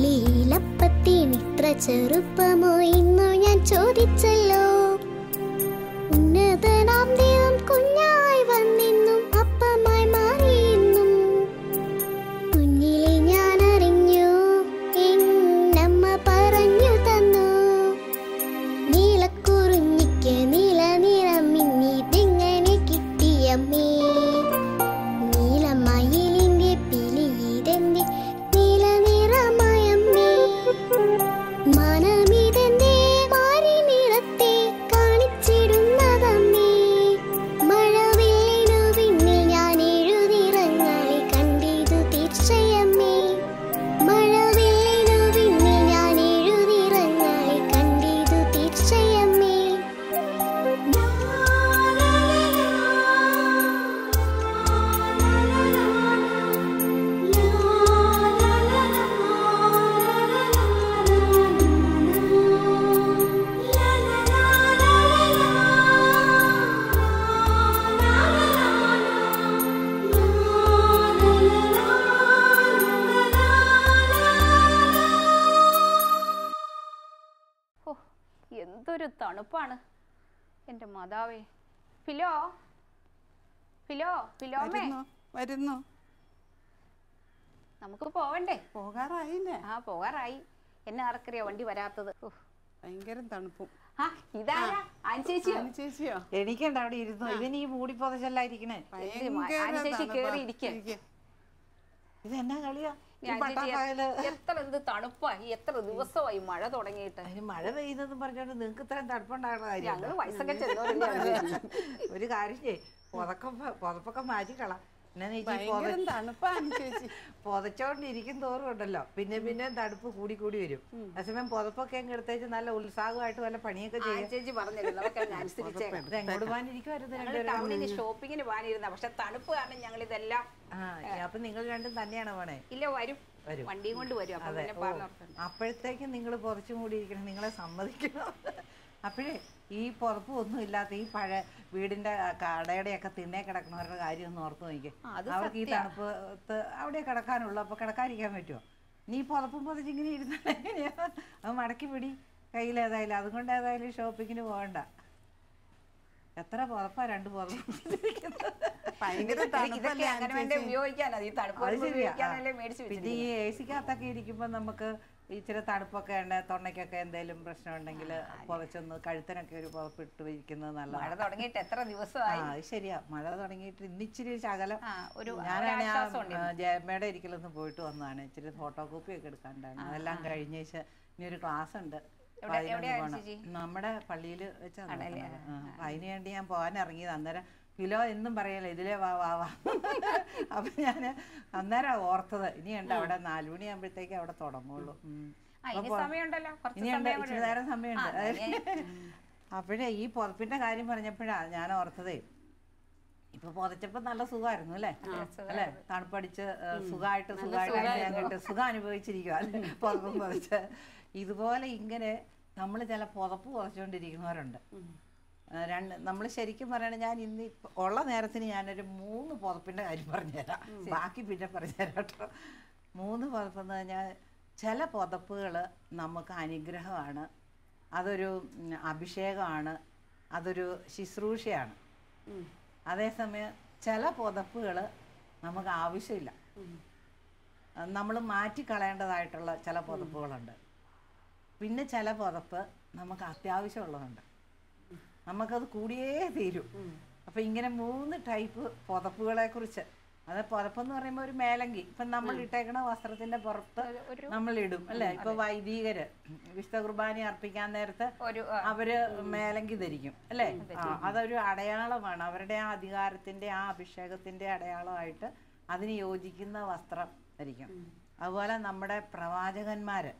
ഉള്ളിയിലപ്പത്തിന് ചെറുപ്പമോ ഇന്നു ഞാൻ ചോദിച്ചല്ലോ. ഉന്നതനാം ദൈവം കുഞ്ഞായി വന്നെന്നും അപ്പമായി മാറിയെന്നും കുഞ്ഞിലെ ഞാൻ അറിഞ്ഞു, എന്നമ്മ പറഞ്ഞു തന്നു. നീലക്കുറിഞ്ഞിക്ക് നീല നിറം മിന്നിതെങ്ങനെ കിട്ടിയമ്മേ? നീലമയിലിന്റെ പിലിയിതെന്റെ നീല നിറമയമ്മേ. മനമിതെന്റെ മാറി നിറത്തെ കാണിച്ചിടുന്നതമ്മേ. മഴവില്ലിനു പിന്നിൽ ഞാൻ എഴുതിറങ്ങളെ കണ്ടിതു തീർച്ചയമ്മേ. മഴവില്ലിനു പിന്നിൽ ഞാൻ എഴുതിറങ്ങളെ കണ്ടിതു തീർച്ചയമ്മേ. എന്തൊരു തണുപ്പാണ് എൻ്റെ മാതാവേ. ഫിലോ ഫിലോ ഫിലോമേ വരുന്നു. നമുക്ക് പോവണ്ടേ? പോകാറായില്ലേ? ആ പോകാറായി. എന്നെ ആർക്കറിയാ വണ്ടി വരാത്തത്? ഭയങ്കര തണുപ്പും. ആ ഇതാരാ? ചേച്ചിയോ? ചേച്ചിയോ? എനിക്കുണ്ട് അവിടെ ഇരുന്നു. ഇതിന് ഈ മൂടി പൊതച്ചല്ലായിരിക്കണേ. ചേച്ചി കേറി ഇരിക്കേ. ഇത് എന്നാ കളിയാ? എത്ര എന്ത് തണുപ്പായി, എത്ര ദിവസമായി മഴ തുടങ്ങിയിട്ട്. അതിന് മഴ പെയ്യുന്നെന്ന് പറഞ്ഞോണ്ട് നിങ്ങക്ക് ഇത്രയും തണുപ്പുണ്ടാകുന്ന കാര്യം? ഞങ്ങള് വയസ്സൊക്കെ ചെന്നോരില്ല. ഒരു കാര്യം ചെയ്യ്, പുതപ്പൊക്കെ മാറ്റിക്കള. പുതച്ചോണ്ടിരിക്കും തോറും ഉണ്ടല്ലോ പിന്നെ പിന്നെ തണുപ്പ് കൂടി കൂടി വരും. അതേസമയം പുതപ്പൊക്കെ അങ്ങ് എടുത്തേച്ച് നല്ല ഉത്സാഹമായിട്ട് വല്ല പണിയൊക്കെ ചെയ്യാം. ചേച്ചി പറഞ്ഞിരുന്നു എങ്ങോട്ട് പോകാനിരിക്കുവായിരുന്നു? ഷോപ്പിങ്ങിന് പോകാനിരുന്ന, പക്ഷെ തണുപ്പ് കാരണം ഞങ്ങൾ ഇതെല്ലാം. അപ്പൊ നിങ്ങൾ രണ്ടും തന്നെയാണോ പോണേ? ഇല്ല, വരും, വണ്ടിയും കൊണ്ട് വരും. അപ്പോഴത്തേക്കും നിങ്ങൾ പുറച്ചു മൂടിയിരിക്കണം, നിങ്ങളെ സമ്മതിക്കണം. അപ്പോഴേ ഈ പുറപ്പ് ഒന്നും ഇല്ലാത്ത ഈ പഴയ വീടിന്റെ കടയുടെയൊക്കെ തിണ്ണേ കിടക്കുന്നവരുടെ കാര്യം ഒന്ന് ഓർത്ത് നോക്കിക്കേ. അവർക്ക് ഈ തണുപ്പത്ത് അവിടെ കിടക്കാനുള്ളൂ. അപ്പൊ കിടക്കാതിരിക്കാൻ പറ്റുമോ? നീ പുറപ്പും പൊതിച്ചിങ്ങനെ ഇരുന്നാൽ എങ്ങനെയാ? അത് മടക്കി പിടി കയ്യിലേതായാലും. അതുകൊണ്ട് ഏതായാലും ഷോപ്പിങ്ങിന് പോകണ്ട. എത്ര പുറപ്പാ? 2 പുറപ്പ്. പിന്നെ ഈ എ സിക്കകത്തൊക്കെ ഇരിക്കുമ്പോ നമുക്ക് ഇച്ചിരി തണുപ്പൊക്കെ ഉണ്ട്, തൊണ്ടയ്ക്കൊക്കെ എന്തെങ്കിലും പ്രശ്നം ഉണ്ടെങ്കിൽ പുതച്ചൊന്ന് കഴുത്തനൊക്കെ ഒരു പുതപ്പിട്ട് ഇരിക്കുന്നത് നല്ലതാണ്. മഴ തുടങ്ങിയിട്ട് എത്ര ദിവസമായി? അത് ശരിയാ, മഴ തുടങ്ങിയിട്ട് ഇന്നിച്ചിരി ശകലം. ഞാനാണ് ജയമയുടെ ഒരിക്കലൊന്ന് പോയിട്ട് വന്നതാണ്. ഇച്ചിരി ഫോട്ടോ കോപ്പി ഒക്കെ എടുക്കാണ്ടായിരുന്നു. അതെല്ലാം കഴിഞ്ഞേച്ച് ഇനി ഒരു ക്ലാസ് ഉണ്ട്, നമ്മുടെ പള്ളിയിൽ വെച്ചാണ്. അതിന് വേണ്ടി ഞാൻ പോകാൻ ഇറങ്ങിയത്. അന്നേരം ഫിലോ എന്നും പറയല്ലോ ഇതിലേ വാ വാ വാ. അപ്പൊ ഞാന് അന്നേരം ഓർത്തത് ഇനിയുണ്ട് അവിടെ 4 മണിയാകുമ്പോഴത്തേക്ക് അവിടെ തുടങ്ങുള്ളൂ. ഇനിയുണ്ട്, ഇച്ചിരി നേരം സമയമുണ്ട്. അപ്പോഴേ ഈ പുതപ്പിന്റെ കാര്യം പറഞ്ഞപ്പോഴാ ഞാൻ ഓർത്തതേ, ഇപ്പൊ പുതച്ചപ്പോ നല്ല സുഖമായിരുന്നു അല്ലേ? അല്ലെ, തണുപ്പടിച്ച് സുഖമായിട്ട് ഞങ്ങൾക്ക് സുഖം അനുഭവിച്ചിരിക്കുക അല്ലെ പുതപ്പും പുതച്ച്. ഇതുപോലെ ഇങ്ങനെ നമ്മൾ ചില പുതപ്പ് പുതച്ചുകൊണ്ടിരിക്കുന്നവരുണ്ട്. നമ്മൾ ശരിക്കും പറയണ, ഞാൻ ഇന്ന് ഉള്ള നേരത്തിന് ഞാനൊരു 3 പുതപ്പിന്റെ കാര്യം പറഞ്ഞുതരാം. ബാക്കി പിന്നെ പറഞ്ഞുതരാം കേട്ടോ. 3 പുതപ്പെന്ന് പറഞ്ഞാൽ ചില പുതപ്പുകൾ നമുക്ക് അനുഗ്രഹമാണ്, അതൊരു അഭിഷേകമാണ്, അതൊരു ശുശ്രൂഷയാണ്. അതേസമയം ചില പുതപ്പുകൾ നമുക്ക് ആവശ്യമില്ല, നമ്മൾ മാറ്റിക്കളയേണ്ടതായിട്ടുള്ള ചില പുതപ്പുകളുണ്ട്. പിന്നെ ചില പുതപ്പ് നമുക്ക് അത്യാവശ്യമുള്ളതുണ്ട്, നമുക്കത് കൂടിയേ തീരും. അപ്പം ഇങ്ങനെ 3 ടൈപ്പ് പുതപ്പുകളെ കുറിച്ച്. അത് പുതപ്പെന്ന് പറയുമ്പോൾ ഒരു മേലങ്കി, ഇപ്പം നമ്മൾ ഇട്ടേക്കണ വസ്ത്രത്തിന്റെ പുറത്ത് നമ്മൾ ഇടും അല്ലേ? ഇപ്പൊ വൈദികര് വിശുദ്ധ കുർബാന അർപ്പിക്കാൻ നേരത്ത് അവര് മേലങ്കി ധരിക്കും അല്ലേ? അതൊരു അടയാളമാണ്, അവരുടെ ആ അധികാരത്തിന്റെ ആ അഭിഷേകത്തിന്റെ അടയാളമായിട്ട് അതിന് യോജിക്കുന്ന വസ്ത്രം ധരിക്കും. അതുപോലെ നമ്മുടെ പ്രവാചകന്മാര്,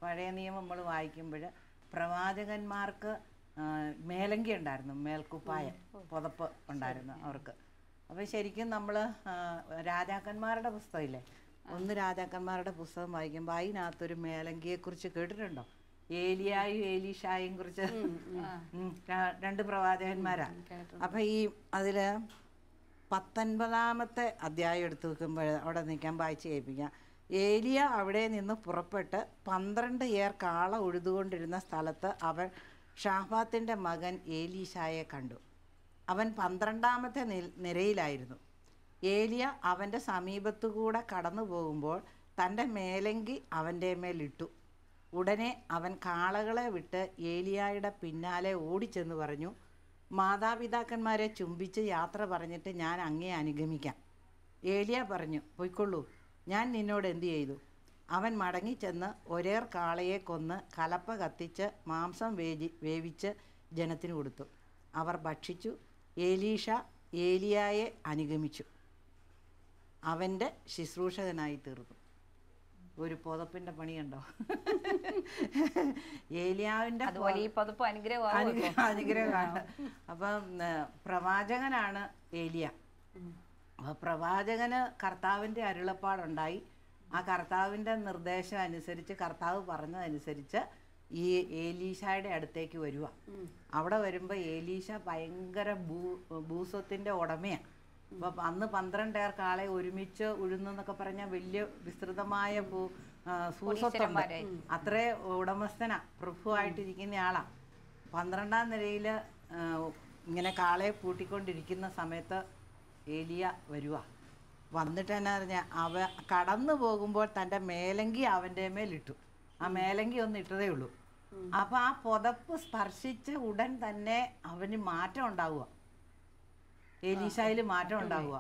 പഴയ നിയമം നമ്മൾ വായിക്കുമ്പോൾ പ്രവാചകന്മാർക്ക് മേലങ്കി ഉണ്ടായിരുന്നു, മേൽക്കുപ്പായ പുതപ്പ് ഉണ്ടായിരുന്നു അവർക്ക്. അപ്പോൾ ശരിക്കും നമ്മൾ രാജാക്കന്മാരുടെ പുസ്തകമില്ലേ, 1 രാജാക്കന്മാരുടെ പുസ്തകം വായിക്കുമ്പോൾ അതിനകത്തൊരു മേലങ്കിയെക്കുറിച്ച് കേട്ടിട്ടുണ്ടോ? ഏലിയായും ഏലീഷായും കുറിച്ച് 2 പ്രവാചകന്മാരാണ്. അപ്പം ഈ അതിൽ 19-ാമത്തെ അധ്യായം എടുത്ത് വെക്കുമ്പോൾ അവിടെ നിൽക്കാൻ വായിച്ച് കേൾപ്പിക്കാം. ഏലിയ അവിടെ നിന്ന് പുറപ്പെട്ട് 12 ഏർ കാള ഉഴുതുകൊണ്ടിരുന്ന സ്ഥലത്ത് അവൻ ഷാഫാത്തിൻ്റെ മകൻ ഏലീശായെ കണ്ടു. അവൻ 12ാമത്തെ നിരയിലായിരുന്നു. ഏലിയ അവൻ്റെ സമീപത്തുകൂടെ കടന്നു പോകുമ്പോൾ തൻ്റെ മേലങ്കി അവൻ്റെ മേലിട്ടു. ഉടനെ അവൻ കാളകളെ വിട്ട് ഏലിയായുടെ പിന്നാലെ ഓടിച്ചെന്ന് പറഞ്ഞു, മാതാപിതാക്കന്മാരെ ചുംബിച്ച് യാത്ര പറഞ്ഞിട്ട് ഞാൻ അങ്ങയെ അനുഗമിക്കാം. ഏലിയ പറഞ്ഞു, പൊയ്ക്കൊള്ളൂ, ഞാൻ നിന്നോട് എന്തു ചെയ്തു? അവൻ മടങ്ങിച്ചെന്ന് ഒരേർ കാളയെ കൊന്ന് കലപ്പ കത്തിച്ച് മാംസം വേവിച്ച് ജനത്തിന് കൊടുത്തു. അവർ ഭക്ഷിച്ചു. ഏലീഷ ഏലിയായെ അനുഗമിച്ചു, അവൻ്റെ ശുശ്രൂഷകനായി തീർന്നു. ഒരു പുതപ്പിൻ്റെ പണിയുണ്ടോ? ഏലിയാവിൻ്റെ അനുഗ്രഹമാണ്. അപ്പം പ്രവാചകനാണ് ഏലിയ. അപ്പോൾ പ്രവാചകന് കർത്താവിൻ്റെ അരുളപ്പാടുണ്ടായി. ആ കർത്താവിൻ്റെ നിർദ്ദേശം അനുസരിച്ച്, കർത്താവ് പറഞ്ഞതനുസരിച്ച് ഈ ഏലീശായുടെ അടുത്തേക്ക് വരിക. അവിടെ വരുമ്പോൾ ഏലീശ ഭയങ്കര ഭൂസ്വത്തിൻ്റെ ഉടമയാണ്. അപ്പോൾ അന്ന് 12 ഏർ കാളെ ഒരുമിച്ച് ഉഴുന്നെന്നൊക്കെ പറഞ്ഞാൽ വലിയ വിസ്തൃതമായ ഭൂസ്വത്തുണ്ട്. അത്രേ ഉടമസ്ഥനാ, പ്രഭുവായിട്ടിരിക്കുന്ന ആളാണ്. 12ാം നിരയിൽ ഇങ്ങനെ കാളയെ പൂട്ടിക്കൊണ്ടിരിക്കുന്ന സമയത്ത് ഏലിയ വരുക. വന്നിട്ട് എന്നാ പറഞ്ഞാൽ കടന്നു പോകുമ്പോൾ തൻ്റെ മേലങ്കി അവൻ്റെ മേലിട്ടു. ആ മേലങ്കി ഒന്ന് ഇട്ടതേ ഉള്ളൂ. അപ്പം ആ പുതപ്പ് സ്പർശിച്ച ഉടൻ തന്നെ അവന് മാറ്റം ഉണ്ടാവുക, ഏലീശായിൽ മാറ്റം ഉണ്ടാവുക.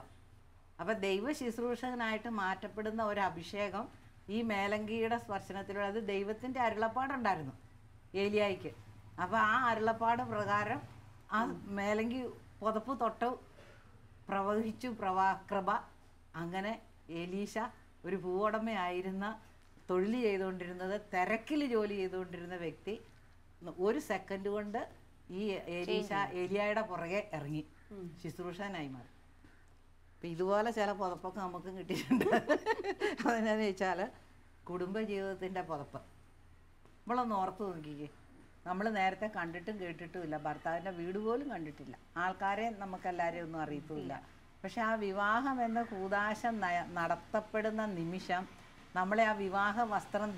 അപ്പം ദൈവ ശുശ്രൂഷകനായിട്ട് മാറ്റപ്പെടുന്ന ഒരു അഭിഷേകം ഈ മേലങ്കിയുടെ സ്പർശനത്തിലൂടെ, അത് ദൈവത്തിൻ്റെ അരുളപ്പാടുണ്ടായിരുന്നു ഏലിയായിക്ക്. അപ്പോൾ ആ അരുളപ്പാട് പ്രകാരം ആ മേലങ്കി പുതപ്പ് തൊട്ട് പ്രവഹിച്ചു കൃപ. അങ്ങനെ ഏലീശ ഒരു ഭൂവുടമയായിരുന്ന, തൊഴിൽ ചെയ്തുകൊണ്ടിരുന്നത്, തിരക്കിൽ ജോലി ചെയ്തുകൊണ്ടിരുന്ന വ്യക്തി 1 സെക്കൻഡ് കൊണ്ട് ഈ ഏലിയായുടെ പുറകെ ഇറങ്ങി ശുശ്രൂഷനായി മാറി. അപ്പം ഇതുപോലെ ചില പുതപ്പൊക്കെ നമുക്കും കിട്ടിയിട്ടുണ്ട്. അതെന്നാന്ന് വെച്ചാൽ കുടുംബജീവിതത്തിൻ്റെ പുതപ്പ്. നമ്മളൊന്ന് ഓർത്ത് നോക്കിക്കേ. നമ്മൾ നേരത്തെ കണ്ടിട്ടും കേട്ടിട്ടും ഇല്ല, ഭർത്താവിൻ്റെ വീട് പോലും കണ്ടിട്ടില്ല, ആൾക്കാരെ നമുക്കെല്ലാവരെയും ഒന്നും അറിയത്തുമില്ല. പക്ഷെ ആ വിവാഹം എന്ന കൂദാശ നടത്തപ്പെടുന്ന നിമിഷം നമ്മളെ ആ വിവാഹ വസ്ത്രം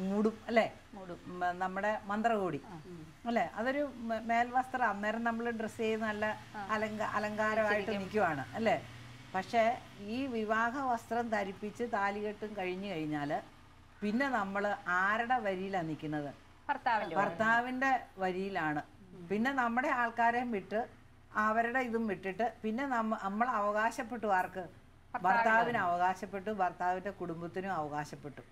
മൂടും, അല്ലേ? നമ്മുടെ മന്ത്രകോടി, അല്ലേ? അതൊരു മേൽവസ്ത്രം. അന്നേരം നമ്മൾ ഡ്രസ്സ് ചെയ്ത് നല്ല അലങ്കാരമായിട്ട് നിൽക്കുവാണ്, അല്ലേ? പക്ഷേ ഈ വിവാഹ വസ്ത്രം ധരിപ്പിച്ച് താലികെട്ടും കഴിഞ്ഞു കഴിഞ്ഞാൽ പിന്നെ നമ്മൾ ആരുടെ വരിയിലാണ് നിൽക്കുന്നത്? ഭർത്താവിൻ്റെ വരിയിലാണ്. പിന്നെ നമ്മുടെ ആൾക്കാരെയും വിട്ട് അവരുടെ ഇതും വിട്ടിട്ട് പിന്നെ നമ്മൾ അവകാശപ്പെട്ടു. ആർക്ക്? ഭർത്താവിന് അവകാശപ്പെട്ടു, ഭർത്താവിൻ്റെ കുടുംബത്തിനും അവകാശപ്പെട്ടു.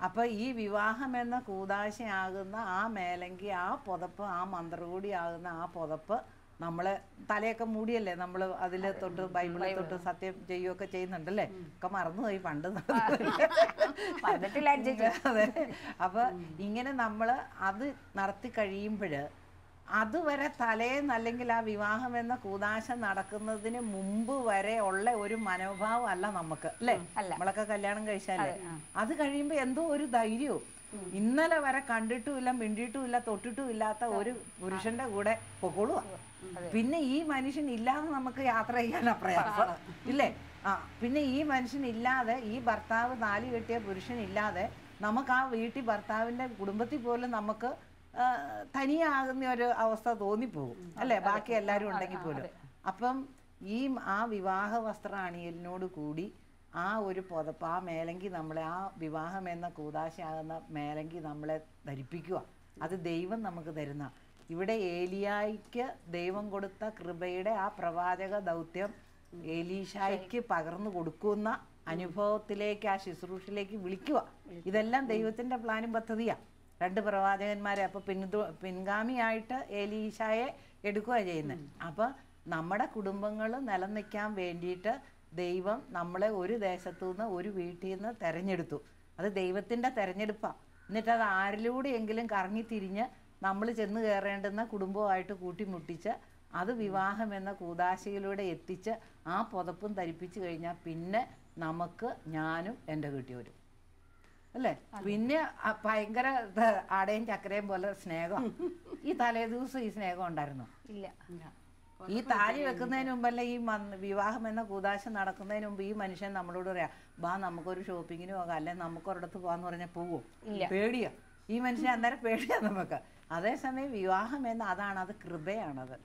അപ്പോൾ ഈ വിവാഹം എന്ന കൂദാശയാകുന്ന ആ മേലങ്കി, ആ പുതപ്പ്, ആ മന്ത്രകൂടി ആകുന്ന ആ പുതപ്പ് നമ്മളെ തലയൊക്കെ മൂടിയല്ലേ നമ്മൾ അതിൽ തൊട്ട് ബൈബിളിൽ തൊട്ട് സത്യം ചെയ്യുകയൊക്കെ ചെയ്യുന്നുണ്ടല്ലേ? ഒക്കെ മറന്നുപോയി പണ്ട്. അതെ. അപ്പോൾ ഇങ്ങനെ നമ്മൾ അത് നടത്തി കഴിയുമ്പോൾ അതുവരെ തലേന്ന്, അല്ലെങ്കിൽ ആ വിവാഹം എന്ന കൂദാശ നടക്കുന്നതിന് മുമ്പ് വരെ ഉള്ള ഒരു മനോഭാവം അല്ല നമുക്ക്, അല്ലേ? നമ്മളൊക്കെ കല്യാണം കഴിച്ചാലേ അത് കഴിയുമ്പോൾ എന്തോ ഒരു ധൈര്യവും, ഇന്നലെ വരെ കണ്ടിട്ടുമില്ല, മിണ്ടിയിട്ടുമില്ല, തൊട്ടിട്ടും ഇല്ലാത്ത ഒരു പുരുഷന്റെ കൂടെ പൊക്കോളുക. പിന്നെ ഈ മനുഷ്യൻ ഇല്ലാതെ നമുക്ക് യാത്ര ചെയ്യാനാ പ്രയാസം, ഇല്ലേ? പിന്നെ ഈ മനുഷ്യനില്ലാതെ, ഈ ഭർത്താവ് താലി കെട്ടിയ പുരുഷനില്ലാതെ നമുക്ക് ആ വീട്ടിൽ, ഭർത്താവിൻ്റെ കുടുംബത്തിൽ പോലും നമുക്ക് തനിയാകുന്ന ഒരു അവസ്ഥ തോന്നിപ്പോകും, അല്ലേ? ബാക്കി എല്ലാവരും ഉണ്ടെങ്കിൽ പോലും. അപ്പം ആ വിവാഹ വസ്ത്ര അണിയലിനോട് കൂടി ആ ഒരു പുതപ്പ്, ആ മേലങ്കി നമ്മളെ, ആ വിവാഹം എന്ന കൂദാശയാകുന്ന മേലങ്കി നമ്മളെ ധരിപ്പിക്കുക. അത് ദൈവം നമുക്ക് തരുന്ന. ഇവിടെ ഏലിയായിക്ക് ദൈവം കൊടുത്ത കൃപയുടെ ആ പ്രവാചക ദൗത്യം ഏലീശായ്ക്ക് പകർന്നു കൊടുക്കുന്ന അനുഭവത്തിലേക്ക്, ആ ശുശ്രൂഷയിലേക്ക് വിളിക്കുക. ഇതെല്ലാം ദൈവത്തിൻ്റെ പ്ലാനും പദ്ധതിയാണ്. 2 പ്രവാചകന്മാരെ അപ്പോൾ പിൻഗാമിയായിട്ട് ഏലീശായെ എടുക്കുക ചെയ്യുന്നത്. അപ്പോൾ നമ്മുടെ കുടുംബങ്ങൾ നിലനിൽക്കാൻ വേണ്ടിയിട്ട് ദൈവം നമ്മളെ ഒരു ദേശത്തു നിന്ന്, ഒരു വീട്ടിൽ നിന്ന് തിരഞ്ഞെടുത്തു. അത് ദൈവത്തിൻ്റെ തിരഞ്ഞെടുപ്പാണ്. എന്നിട്ട് അത് ആരിലൂടെയെങ്കിലും കറങ്ങിത്തിരിഞ്ഞ് നമ്മൾ ചെന്ന് കയറേണ്ടുന്ന കുടുംബമായിട്ട് കൂട്ടിമുട്ടിച്ച് അത് വിവാഹം എന്ന കൂദാശയിലൂടെ എത്തിച്ച് ആ പുതപ്പും ധരിപ്പിച്ച് കഴിഞ്ഞാൽ പിന്നെ നമുക്ക്, ഞാനും എൻ്റെ കെട്ടിയവരും, അല്ലേ? പിന്നെ ഭയങ്കര ആടയും ചക്കരയും പോലെ സ്നേഹം. ഈ തലേ ദിവസം ഈ സ്നേഹം ഉണ്ടായിരുന്നോ? ഇല്ല. ഈ താലി വെക്കുന്നതിന് മുമ്പല്ല ഈ വിവാഹം എന്ന കൂതാശ നടക്കുന്നതിന് മുമ്പ് ഈ മനുഷ്യൻ നമ്മളോട് പറയാ, ബാ നമുക്കൊരു ഷോപ്പിങ്ങിന് പോകാം, അല്ലെ നമുക്ക് ഒരിടത്ത് പോകാന്ന് പറഞ്ഞാൽ പോവും. പേടിയാ ഈ മനുഷ്യൻ, അന്നേരം പേടിയാ നമുക്ക്. അതേസമയം വിവാഹം എന്ന അതാണ്, അത് കൃപയാണത്,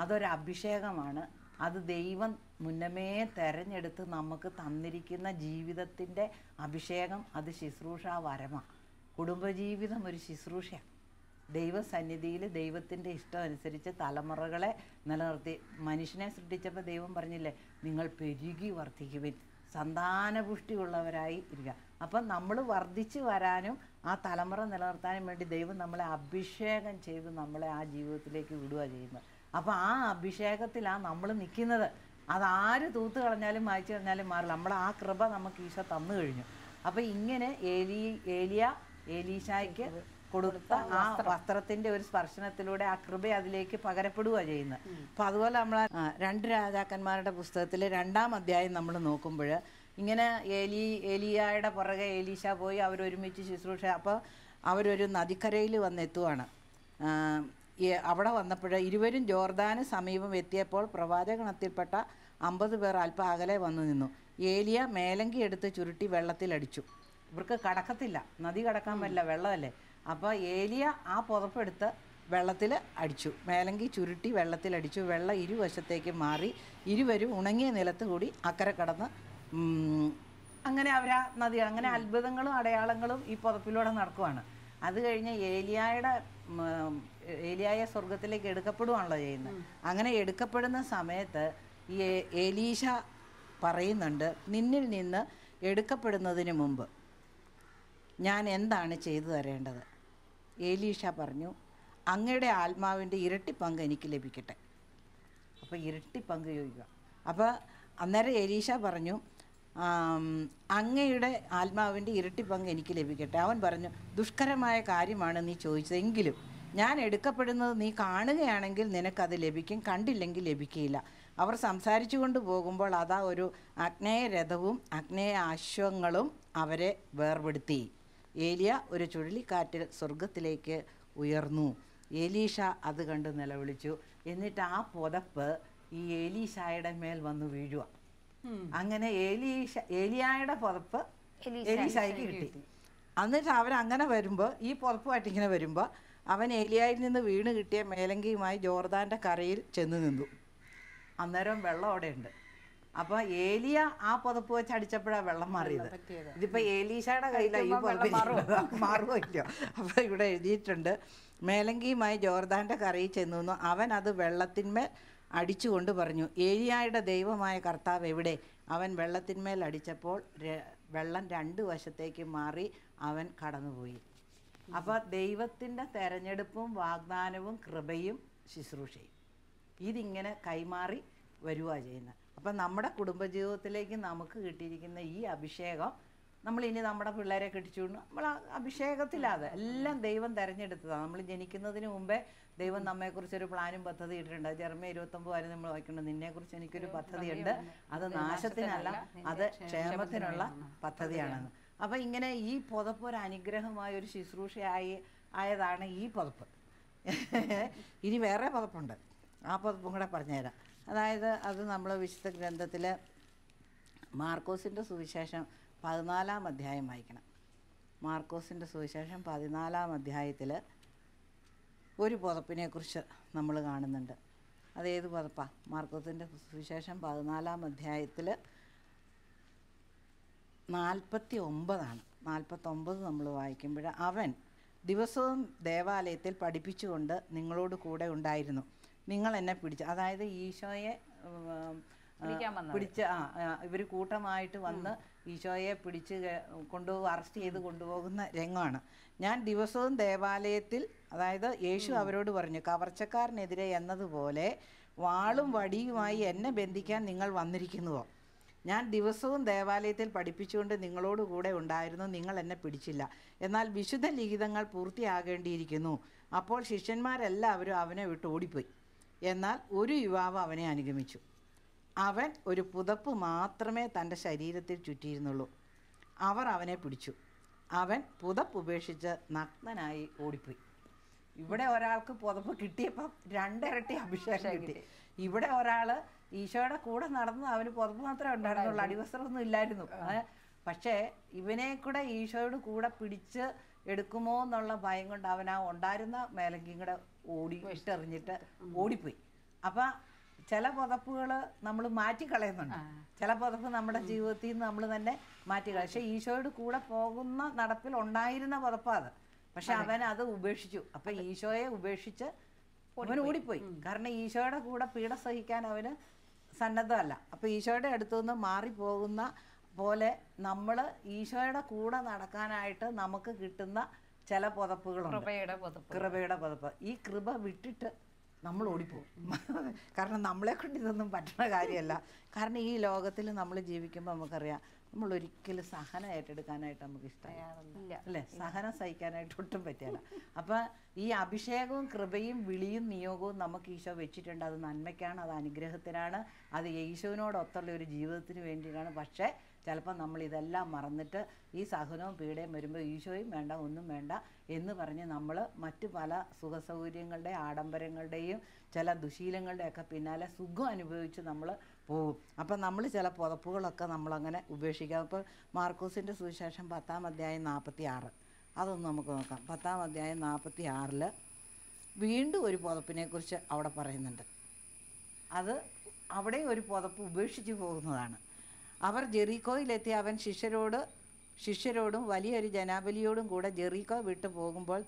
അതൊരു അഭിഷേകമാണ്. അത് ദൈവം മുന്നമേ തെരഞ്ഞെടുത്ത് നമുക്ക് തന്നിരിക്കുന്ന ജീവിതത്തിൻ്റെ അഭിഷേകം. അത് ശുശ്രൂഷ വരമാണ്. കുടുംബജീവിതം ഒരു ശുശ്രൂഷയാണ്. ദൈവസന്നിധിയിൽ ദൈവത്തിൻ്റെ ഇഷ്ടം അനുസരിച്ച് തലമുറകളെ നിലനിർത്തി. മനുഷ്യനെ സൃഷ്ടിച്ചപ്പോൾ ദൈവം പറഞ്ഞില്ലേ, നിങ്ങൾ പെരുകി വർദ്ധിക്കുവിൻ, സന്താനപുഷ്ടിയുള്ളവരായി ഇരിക്കുക. അപ്പം നമ്മൾ വർദ്ധിച്ചു വരാനും ആ തലമുറ നിലനിർത്താനും വേണ്ടി ദൈവം നമ്മളെ അഭിഷേകം ചെയ്ത് നമ്മളെ ആ ജീവിതത്തിലേക്ക് വിടുക ചെയ്യുന്നത്. അപ്പോൾ ആ അഭിഷേകത്തിലാണ് നമ്മൾ നിൽക്കുന്നത്. അതാര് തൂത്ത് കളഞ്ഞാലും മായ്ച്ചു കളഞ്ഞാലും മാറില്ല. നമ്മൾ ആ കൃപ നമുക്ക് ഈശോ തന്നു കഴിഞ്ഞു. അപ്പോൾ ഇങ്ങനെ ഏലീശായ്ക്ക് കൊടുത്ത ആ വസ്ത്രത്തിൻ്റെ ഒരു സ്പർശനത്തിലൂടെ ആ കൃപ അതിലേക്ക് പകരപ്പെടുക ചെയ്യുന്നത്. അപ്പോൾ അതുപോലെ നമ്മൾ 2 രാജാക്കന്മാരുടെ പുസ്തകത്തിൽ 2-ാം അധ്യായം നമ്മൾ നോക്കുമ്പോൾ ഇങ്ങനെ ഏലിയായുടെ പുറകെ ഏലീശ പോയി അവരൊരുമിച്ച് ശുശ്രൂഷ. അപ്പോൾ അവരൊരു നദിക്കരയിൽ വന്നെത്തുവാണ്. അവിടെ വന്നപ്പോൾ ഇരുവരും ജോർദാന് സമീപം എത്തിയപ്പോൾ പ്രവാചകഗണത്തിൽപ്പെട്ട 50 പേർ അല്പം അകലെ വന്നു നിന്നു. ഏലിയ മേലങ്കി എടുത്ത് ചുരുട്ടി വെള്ളത്തിലടിച്ചു. ഇവർക്ക് കടക്കത്തില്ല, നദി കടക്കാൻ പറ്റില്ല, വെള്ളമല്ലേ. അപ്പോൾ ഏലിയ ആ പുതപ്പെടുത്ത് വെള്ളത്തിൽ അടിച്ചു, മേലങ്കി ചുരുട്ടി വെള്ളത്തിലടിച്ചു. വെള്ളം ഇരുവശത്തേക്ക് മാറി ഇരുവരും ഉണങ്ങിയ നിലത്ത് കൂടി അക്കരെ കടന്ന് അങ്ങനെ അവരാ നദി. അങ്ങനെ അത്ഭുതങ്ങളും അടയാളങ്ങളും ഈ പുതപ്പിലൂടെ നടക്കുവാണ്. അത് കഴിഞ്ഞ് ഏലിയായെ സ്വർഗത്തിലേക്ക് എടുക്കപ്പെടുവാണല്ലോ ചെയ്യുന്നത്. അങ്ങനെ എടുക്കപ്പെടുന്ന സമയത്ത് ഈ ഏലീശ പറയുന്നുണ്ട്, നിന്നിൽ നിന്ന് എടുക്കപ്പെടുന്നതിന് മുമ്പ് ഞാൻ എന്താണ് ചെയ്തു തരേണ്ടത്? ഏലീശ പറഞ്ഞു, അങ്ങയുടെ ആത്മാവിൻ്റെ ഇരട്ടി പങ്ക് എനിക്ക് ലഭിക്കട്ടെ. അപ്പോൾ ഇരട്ടി പങ്ക് ചോദിക്കുക. അപ്പോൾ അന്നേരം ഏലീശ പറഞ്ഞു, അങ്ങയുടെ ആത്മാവിൻ്റെ ഇരട്ടി പങ്ക് എനിക്ക് ലഭിക്കട്ടെ. അവൻ പറഞ്ഞു, ദുഷ്കരമായ കാര്യമാണ് നീ ചോദിച്ചതെങ്കിലും ഞാൻ എടുക്കപ്പെടുന്നത് നീ കാണുകയാണെങ്കിൽ നിനക്കത് ലഭിക്കും, കണ്ടില്ലെങ്കിൽ ലഭിക്കുകയില്ല. അവർ സംസാരിച്ചു കൊണ്ട് പോകുമ്പോൾ അതാ ഒരു അഗ്നേയ രഥവും അഗ്നേയ അശ്വങ്ങളും അവരെ വേർപെടുത്തി. ഏലിയ ഒരു ചുഴലിക്കാറ്റിൽ സ്വർഗത്തിലേക്ക് ഉയർന്നു. ഏലീശ അത് കണ്ട് നിലവിളിച്ചു. എന്നിട്ട് ആ പുതപ്പ് ഈ ഏലീശായുടെ മേൽ വന്ന് വീഴുക. അങ്ങനെ ഏലിയായുടെ പുതപ്പ് ഏലീശായ്ക്ക് കിട്ടി. എന്നിട്ട് അവരങ്ങനെ വരുമ്പോൾ, ഈ പുതപ്പുമായിട്ട് ഇങ്ങനെ വരുമ്പോൾ, അവൻ ഏലിയായിൽ നിന്ന് വീണ് കിട്ടിയ മേലങ്കിയുമായി ജോർദാൻ്റെ കരയിൽ ചെന്ന് നിന്നു. അന്നേരം വെള്ളം അവിടെ ഉണ്ട്. അപ്പോൾ ഏലിയ ആ പുതപ്പ് വെച്ച് അടിച്ചപ്പോഴാണ് വെള്ളം മാറിയത്. ഇതിപ്പോൾ ഏലീശയുടെ കയ്യിലാണ് ഈ പുതപ്പ്, മാറുമോ ഇല്ലയോ? അപ്പോൾ ഇവിടെ എഴുതിയിട്ടുണ്ട്, മേലങ്കിയുമായി ജോർദാൻ്റെ കരയിൽ ചെന്നു നിന്നു. അവൻ അത് വെള്ളത്തിന്മേൽ അടിച്ചുകൊണ്ട് പറഞ്ഞു, ഏലിയായുടെ ദൈവമായ കർത്താവ് എവിടെ? അവൻ വെള്ളത്തിന്മേൽ അടിച്ചപ്പോൾ വെള്ളം 2 വശത്തേക്ക് മാറി അവൻ കടന്നുപോയി. അപ്പോൾ ദൈവത്തിൻ്റെ തെരഞ്ഞെടുപ്പും വാഗ്ദാനവും കൃപയും ശുശ്രൂഷയും ഇതിങ്ങനെ കൈമാറി വരുക ചെയ്യുന്നത്. അപ്പം നമ്മുടെ കുടുംബജീവിതത്തിലേക്ക് നമുക്ക് കിട്ടിയിരിക്കുന്ന ഈ അഭിഷേകം നമ്മളിനി നമ്മുടെ പിള്ളേരെ കെട്ടിച്ചുകൊണ്ട് നമ്മൾ അഭിഷേകത്തിലാതെ എല്ലാം ദൈവം തിരഞ്ഞെടുത്തതാണ്. നമ്മൾ ജനിക്കുന്നതിന് മുമ്പേ ദൈവം നമ്മെക്കുറിച്ചൊരു പ്ലാനും പദ്ധതി ഇട്ടിട്ടുണ്ട്. ജെറമ്യ 29 നമ്മൾ വായിക്കുന്നുണ്ട്, നിന്നെക്കുറിച്ച് എനിക്കൊരു പദ്ധതിയുണ്ട്, അത് നാശത്തിനല്ല, അത് ക്ഷേമത്തിനുള്ള പദ്ധതിയാണെന്ന്. അപ്പം ഇങ്ങനെ ഈ പുതപ്പ് ഒരു അനുഗ്രഹമായ ഒരു ആയതാണ് ഈ പുതപ്പ്. ഇനി വേറെ പുതപ്പുണ്ട്, ആ പുതപ്പും കൂടെ പറഞ്ഞുതരാം. അതായത് അത് നമ്മൾ വിശുദ്ധ ഗ്രന്ഥത്തിൽ മാർക്കോസിൻ്റെ സുവിശേഷം 14-ാം അധ്യായം വായിക്കണം. മാർക്കോസിൻ്റെ സുവിശേഷം 14-ാം അധ്യായത്തിൽ ഒരു പുതപ്പിനെക്കുറിച്ച് നമ്മൾ കാണുന്നുണ്ട്. അതേത് പുതപ്പാണ്? മാർക്കോസിൻ്റെ സുവിശേഷം 14-ാം അധ്യായത്തിൽ 49 നമ്മൾ വായിക്കുമ്പോൾ, അവൻ ദിവസവും ദേവാലയത്തിൽ പഠിപ്പിച്ചുകൊണ്ട് നിങ്ങളോട് കൂടെ ഉണ്ടായിരുന്നു. നിങ്ങൾ എന്നെ പിടിച്ച്, അതായത് ഈശോയെ പിടിച്ച് ഇവർ കൂട്ടമായിട്ട് വന്ന് ഈശോയെ പിടിച്ച് അറസ്റ്റ് ചെയ്ത് കൊണ്ടുപോകുന്ന രംഗമാണ്. ഞാൻ ദിവസവും ദേവാലയത്തിൽ, അതായത് യേശു അവരോട് പറഞ്ഞു, കവർച്ചക്കാരനെതിരെ എന്നതുപോലെ വാളും വടിയുമായി എന്നെ ബന്ധിക്കാൻ നിങ്ങൾ വന്നിരിക്കുന്നുവോ? ഞാൻ ദിവസവും ദേവാലയത്തിൽ പഠിപ്പിച്ചുകൊണ്ട് നിങ്ങളോട് കൂടെ ഉണ്ടായിരുന്നു, നിങ്ങൾ എന്നെ പിടിച്ചില്ല. എന്നാൽ വിശുദ്ധ ലിഖിതങ്ങൾ പൂർത്തിയാകേണ്ടിയിരിക്കുന്നു. അപ്പോൾ ശിഷ്യന്മാരെല്ലാവരും അവനെ വിട്ട് ഓടിപ്പോയി. എന്നാൽ ഒരു യുവാവ് അവനെ അനുഗമിച്ചു. അവൻ ഒരു പുതപ്പ് മാത്രമേ തൻ്റെ ശരീരത്തിൽ ചുറ്റിയിരുന്നുള്ളൂ. അവർ അവനെ പിടിച്ചു. അവൻ പുതപ്പ് ഉപേക്ഷിച്ച് നഗ്നനായി ഓടിപ്പോയി. ഇവിടെ ഒരാൾക്ക് പുതപ്പ് കിട്ടിയപ്പം 2 ഇരട്ടി അഭിഷേകം കിട്ടി. ഇവിടെ ഒരാള് ഈശോയുടെ കൂടെ നടന്ന് അവന് പുതപ്പ് മാത്രമേ ഉണ്ടായിരുന്നുള്ളൂ, അടിവസ്ത്രമൊന്നും ഇല്ലായിരുന്നു. പക്ഷേ ഇവനെ കൂടെ ഈശോയുടെ കൂടെ പിടിച്ച് എടുക്കുമോ എന്നുള്ള ഭയം കൊണ്ട് അവൻ ആ ഉണ്ടായിരുന്ന മേലങ്കിയും കൂടെ ഇട്ടെറിഞ്ഞിട്ട് ഓടിപ്പോയി. അപ്പം ചില പുതപ്പുകൾ നമ്മൾ മാറ്റിക്കളയുന്നുണ്ട്, ചില പുതപ്പ് നമ്മുടെ ജീവിതത്തിൽ നിന്ന് നമ്മൾ തന്നെ മാറ്റിക്കളയും. പക്ഷെ ഈശോയുടെ കൂടെ പോകുന്ന നടപ്പിൽ ഉണ്ടായിരുന്ന പുതപ്പാണ് അത്. പക്ഷെ അവൻ അത് ഉപേക്ഷിച്ചു. അപ്പൊ ഈശോയെ ഉപേക്ഷിച്ച് അവൻ ഓടിപ്പോയി. കാരണം ഈശോയുടെ കൂടെ പീഡ സഹിക്കാൻ അവന് സന്നദ്ധമല്ല. അപ്പൊ ഈശോയുടെ അടുത്തു നിന്ന് മാറിപ്പോകുന്ന പോലെ നമ്മൾ ഈശോയുടെ കൂടെ നടക്കാനായിട്ട് നമുക്ക് കിട്ടുന്ന ചില പുതപ്പുകളുണ്ട്. കൃപയുടെ പുതപ്പ്. ഈ കൃപ വിട്ടിട്ട് നമ്മൾ ഓടിപ്പോകും. കാരണം നമ്മളെ കൊണ്ട് ഇതൊന്നും പറ്റുന്ന കാര്യമല്ല. കാരണം ഈ ലോകത്തിൽ നമ്മൾ ജീവിക്കുമ്പോൾ നമുക്കറിയാം, നമ്മൾ ഒരിക്കലും സഹനം ഏറ്റെടുക്കാനായിട്ട് നമുക്ക് ഇഷ്ടമില്ല അല്ലേ? സഹനം സഹിക്കാനായിട്ട് ഒട്ടും പറ്റില്ല. അപ്പം ഈ അഭിഷേകവും കൃപയും വിളിയും നിയോഗവും നമുക്ക് ഈശോ വെച്ചിട്ടുണ്ട്. അത് നന്മയ്ക്കാണ്, അത് അനുഗ്രഹത്തിനാണ്, അത് ഈശോവിനോടൊത്തുള്ള ഒരു ജീവിതത്തിന് വേണ്ടിയിട്ടാണ്. പക്ഷേ ചിലപ്പോൾ നമ്മൾ ഇതെല്ലാം മറന്നിട്ട് ഈ സഹനവും പീഡയും വരുമ്പോൾ ഈശോയും വേണ്ട, ഒന്നും വേണ്ട എന്ന് പറഞ്ഞ് നമ്മൾ മറ്റു പല സുഖസൗകര്യങ്ങളുടെയും ആഡംബരങ്ങളുടെയും ചില ദുശീലങ്ങളുടെയൊക്കെ പിന്നാലെ സുഖം അനുഭവിച്ച് നമ്മൾ പോകും. അപ്പം നമ്മൾ ചില പുതപ്പുകളൊക്കെ നമ്മളങ്ങനെ ഉപേക്ഷിക്കാം. ഇപ്പോൾ മാർക്കോസിൻ്റെ സുവിശേഷം 10-ാം അധ്യായം 46 അതൊന്ന് നമുക്ക് നോക്കാം. 10-ാം അധ്യായം 46 വീണ്ടും ഒരു പുതപ്പിനെക്കുറിച്ച് അവിടെ പറയുന്നുണ്ട്. അത് അവിടെ ഒരു പുതപ്പ് ഉപേക്ഷിച്ച് പോകുന്നതാണ്. അവർ ജെറീക്കോയിലെത്തി അവൻ ശിഷ്യരോടും വലിയൊരു ജനാബലിയോടും കൂടെ ജെറീക്കോ വിട്ടു പോകുമ്പോൾ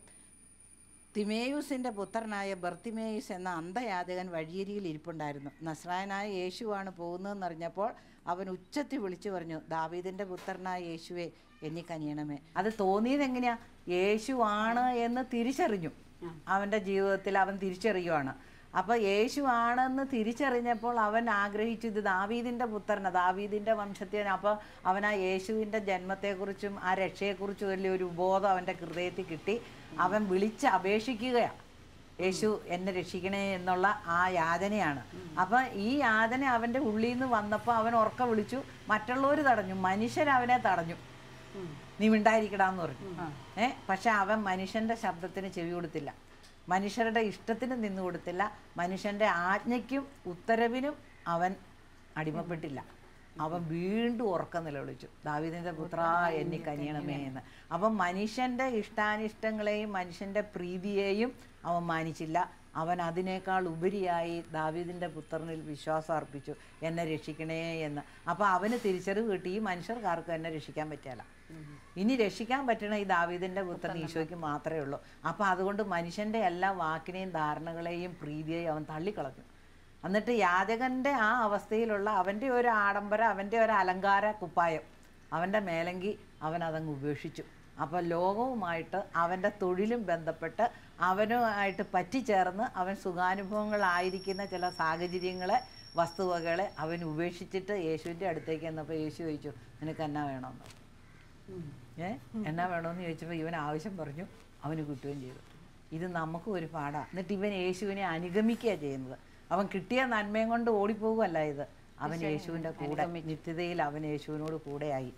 തിമേയൂസിൻ്റെ പുത്രനായ ബർത്തിമേയൂസ് എന്ന അന്ധയാചകൻ വഴിയരിയിൽ ഇരിപ്പുണ്ടായിരുന്നു. നസ്രായനായ യേശുവാണ് പോകുന്നതെന്നറിഞ്ഞപ്പോൾ അവൻ ഉച്ചത്തിൽ വിളിച്ചു പറഞ്ഞു, ദാവീദിൻ്റെ പുത്രനായ യേശുവേ എന്നെ കനിയണമേ. അത് തോന്നിയത് എങ്ങനെയാ? യേശുവാണ് എന്ന് തിരിച്ചറിഞ്ഞു. അവൻ്റെ ജീവിതത്തിൽ അവൻ തിരിച്ചറിയുവാണ്. അപ്പോൾ യേശു ആണെന്ന് തിരിച്ചറിഞ്ഞപ്പോൾ അവൻ ആഗ്രഹിച്ചു, ഇത് ദാവീദിൻ്റെ പുത്രനാണ്, ദാവീദിൻ്റെ വംശത്തിൽ. അപ്പോൾ അവൻ ആ യേശുവിൻ്റെ ജന്മത്തെക്കുറിച്ചും ആ രക്ഷയെക്കുറിച്ചും വലിയൊരു ബോധം അവൻ്റെ ഹൃദയത്തിൽ കിട്ടി. അവൻ വിളിച്ച് അപേക്ഷിക്കുകയാണ്, യേശു എന്നെ രക്ഷിക്കണേ എന്നുള്ള ആ യാതനയാണ്. അപ്പം ഈ യാതന അവൻ്റെ ഉള്ളിൽ നിന്ന് വന്നപ്പോൾ അവൻ ഉറക്ക വിളിച്ചു. മറ്റുള്ളവർ തടഞ്ഞു, മനുഷ്യരവനെ തടഞ്ഞു, നീ മിണ്ടായിരിക്കടാന്ന് പറഞ്ഞു. പക്ഷെ അവൻ മനുഷ്യൻ്റെ ശബ്ദത്തിന് ചെവി കൊടുത്തില്ല, മനുഷ്യരുടെ ഇഷ്ടത്തിന് നിന്നു കൊടുത്തില്ല, മനുഷ്യൻ്റെ ആജ്ഞയ്ക്കും ഉത്തരവിനും അവൻ അടിമപ്പെട്ടില്ല. അവൻ വീണ്ടും ഉറക്കം നിലവിളിച്ചു, ദാവീദിൻ്റെ പുത്രാ എന്നെ കനിയണമേ എന്ന്. അപ്പം മനുഷ്യൻ്റെ ഇഷ്ടാനിഷ്ടങ്ങളെയും മനുഷ്യൻ്റെ പ്രീതിയെയും അവൻ മാനിച്ചില്ല. അവൻ അതിനേക്കാൾ ഉപരിയായി ദാവീദിൻ്റെ പുത്രനിൽ വിശ്വാസം അർപ്പിച്ചു, എന്നെ രക്ഷിക്കണേ എന്ന്. അപ്പോൾ അവന് തിരിച്ചറിവ് കിട്ടി, ഈ മനുഷ്യർക്കാർക്കും എന്നെ രക്ഷിക്കാൻ പറ്റില്ല, ഇനി രക്ഷിക്കാൻ പറ്റണ ഈ ദാവീദിൻ്റെ പുത്രൻ ഈശോയ്ക്ക് മാത്രമേ ഉള്ളൂ. അപ്പോൾ അതുകൊണ്ട് മനുഷ്യൻ്റെ എല്ലാ വാക്കിനെയും ധാരണകളെയും പ്രീതിയെയും അവൻ തള്ളിക്കളഞ്ഞു. എന്നിട്ട് യാചകൻ്റെ ആ അവസ്ഥയിലുള്ള അവൻ്റെ ഒരു ആഡംബരം, അവൻ്റെ ഒരു അലങ്കാര കുപ്പായം, അവൻ്റെ മേലങ്കി അവൻ അതങ്ങ് ഉപേക്ഷിച്ചു. അപ്പോൾ ലോകവുമായിട്ട് അവൻ്റെ തൊഴിലും ബന്ധപ്പെട്ട് അവനുമായിട്ട് പറ്റിച്ചേർന്ന് അവൻ സുഖാനുഭവങ്ങളായിരിക്കുന്ന ചില സാഹചര്യങ്ങളെ, വസ്തുവകളെ അവൻ ഉപേക്ഷിച്ചിട്ട് യേശുവിൻ്റെ അടുത്തേക്ക് എന്നപ്പോൾ യേശു ചോദിച്ചു, നിനക്ക് എന്നാ വേണമെന്ന്. എന്നാ വേണമെന്ന് ചോദിച്ചപ്പോൾ ഇവൻ ആവശ്യം പറഞ്ഞു, അവന് കിട്ടുകയും ചെയ്തു. ഇത് നമുക്കും ഒരു പാടാണ്. എന്നിട്ട് ഇവൻ യേശുവിനെ അനുഗമിക്കുകയാണ് ചെയ്യുന്നത്. അവൻ കിട്ടിയ നന്മയും കൊണ്ട് ഓടിപ്പോകുമല്ല ഇത്, അവൻ യേശുവിൻ്റെ കൂടെ നിത്യതയിൽ അവൻ യേശുവിനോട് കൂടെയായി.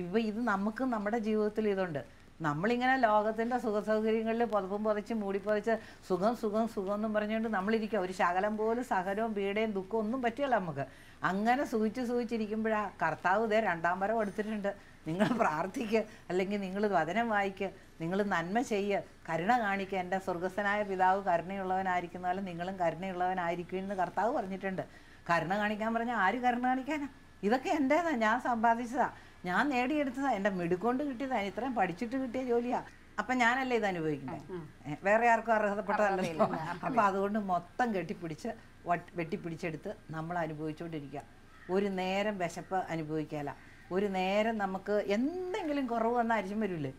ഇപ്പം ഇത് നമുക്ക് നമ്മുടെ ജീവിതത്തിൽ ഇതുണ്ട്. നമ്മളിങ്ങനെ ലോകത്തിൻ്റെ സുഖസൗകര്യങ്ങളിൽ പുതപ്പും പുതച്ച് മൂടിപ്പുതച്ച് സുഖം സുഖം സുഖം എന്നും പറഞ്ഞുകൊണ്ട് നമ്മളിരിക്കുക. ഒരു ശകലം പോലും സഹനവും പീഡയും ദുഃഖവും ഒന്നും പറ്റില്ല നമുക്ക്. അങ്ങനെ സൂചിച്ചിരിക്കുമ്പോഴാണ് കർത്താവ് ഇതേ 2-ാം വരം എടുത്തിട്ടുണ്ട്. നിങ്ങൾ പ്രാർത്ഥിക്കുക, അല്ലെങ്കിൽ നിങ്ങൾ വചനം വായിക്കുക, നിങ്ങൾ നന്മ ചെയ്യുക, കരുണ കാണിക്കുക. എൻ്റെ സ്വർഗസ്ഥനായ പിതാവ് കരുണയുള്ളവനായിരിക്കുന്നാലും നിങ്ങളും കരുണയുള്ളവനായിരിക്കുമെന്ന് കർത്താവ് പറഞ്ഞിട്ടുണ്ട്. കരുണ കാണിക്കാൻ പറഞ്ഞാൽ ആര് കരുണ കാണിക്കാനാ? ഇതൊക്കെ എൻ്റേതാണ്, ഞാൻ സമ്പാദിച്ചതാണ്, ഞാൻ നേടിയെടുത്തതാണ്, എൻ്റെ മിടുക്കൊണ്ട് കിട്ടിയതാണ്, ഇത്രയും പഠിച്ചിട്ട് കിട്ടിയ ജോലിയാണ്. അപ്പം ഞാനല്ലേ ഇത് അനുഭവിക്കുന്നത്, വേറെ ആർക്കും അർഹതപ്പെട്ടതല്ലോ. അപ്പം അതുകൊണ്ട് മൊത്തം വെട്ടിപ്പിടിച്ചെടുത്ത് നമ്മൾ അനുഭവിച്ചുകൊണ്ടിരിക്കുക. ഒരു നേരം വിശപ്പ് അനുഭവിക്കാല, ഒരു നേരം നമുക്ക് എന്തെങ്കിലും കുറവ് വന്നാൽ അരിശം വരില്ലേ,